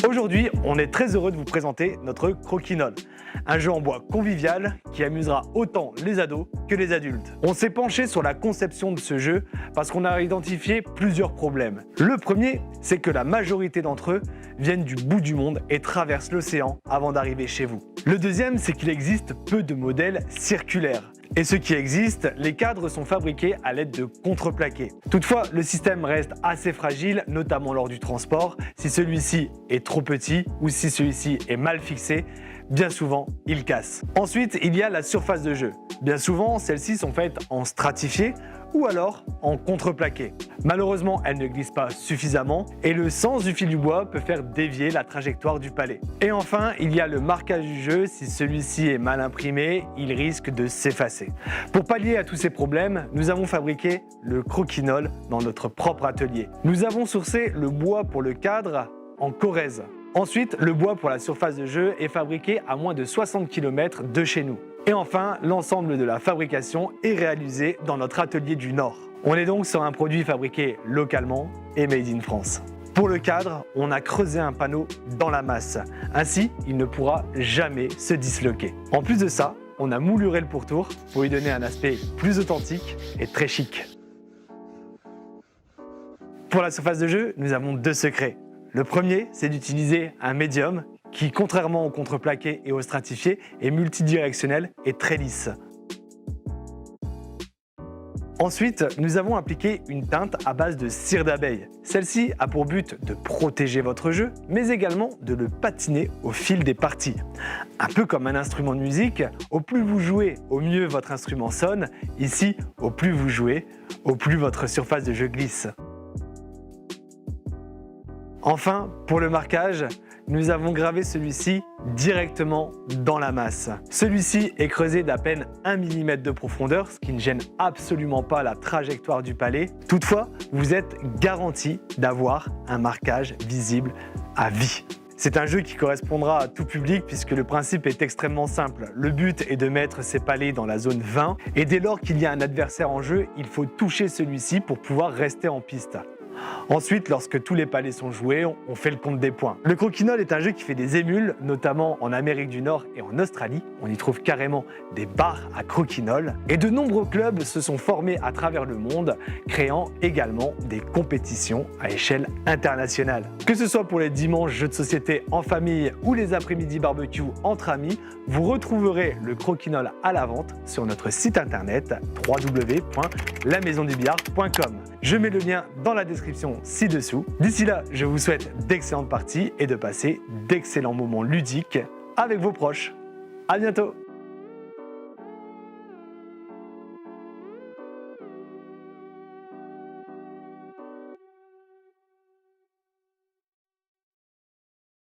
Aujourd'hui, on est très heureux de vous présenter notre Croquinole, un jeu en bois convivial qui amusera autant les ados que les adultes. On s'est penché sur la conception de ce jeu parce qu'on a identifié plusieurs problèmes. Le premier, c'est que la majorité d'entre eux viennent du bout du monde et traversent l'océan avant d'arriver chez vous. Le deuxième, c'est qu'il existe peu de modèles circulaires. Et ce qui existe, les cadres sont fabriqués à l'aide de contreplaqués. Toutefois, le système reste assez fragile, notamment lors du transport. Si celui-ci est trop petit ou si celui-ci est mal fixé, bien souvent, il casse. Ensuite, il y a la surface de jeu. Bien souvent, celles-ci sont faites en stratifié ou alors en contreplaqué. Malheureusement, elles ne glissent pas suffisamment et le sens du fil du bois peut faire dévier la trajectoire du palais. Et enfin, il y a le marquage du jeu. Si celui-ci est mal imprimé, il risque de s'effacer. Pour pallier à tous ces problèmes, nous avons fabriqué le Croquinole dans notre propre atelier. Nous avons sourcé le bois pour le cadre en Corrèze. Ensuite, le bois pour la surface de jeu est fabriqué à moins de 60 km de chez nous. Et enfin, l'ensemble de la fabrication est réalisé dans notre atelier du Nord. On est donc sur un produit fabriqué localement et made in France. Pour le cadre, on a creusé un panneau dans la masse. Ainsi, il ne pourra jamais se disloquer. En plus de ça, on a mouluré le pourtour pour lui donner un aspect plus authentique et très chic. Pour la surface de jeu, nous avons deux secrets. Le premier, c'est d'utiliser un médium qui, contrairement au contreplaqué et au stratifié, est multidirectionnel et très lisse. Ensuite, nous avons appliqué une teinte à base de cire d'abeille. Celle-ci a pour but de protéger votre jeu, mais également de le patiner au fil des parties. Un peu comme un instrument de musique, au plus vous jouez, au mieux votre instrument sonne. Ici, au plus vous jouez, au plus votre surface de jeu glisse. Enfin, pour le marquage, nous avons gravé celui-ci directement dans la masse. Celui-ci est creusé d'à peine 1 mm de profondeur, ce qui ne gêne absolument pas la trajectoire du palais. Toutefois, vous êtes garanti d'avoir un marquage visible à vie. C'est un jeu qui correspondra à tout public puisque le principe est extrêmement simple. Le but est de mettre ses palets dans la zone 20 et dès lors qu'il y a un adversaire en jeu, il faut toucher celui-ci pour pouvoir rester en piste. Ensuite, lorsque tous les palets sont joués, on fait le compte des points. Le Croquinole est un jeu qui fait des émules, notamment en Amérique du Nord et en Australie. On y trouve carrément des bars à Croquinole. Et de nombreux clubs se sont formés à travers le monde, créant également des compétitions à échelle internationale. Que ce soit pour les dimanches jeux de société en famille ou les après-midi barbecue entre amis, vous retrouverez le Croquinole à la vente sur notre site internet www.lamaisondubillard.com. Je mets le lien dans la description ci-dessous. D'ici là, je vous souhaite d'excellentes parties et de passer d'excellents moments ludiques avec vos proches. À bientôt!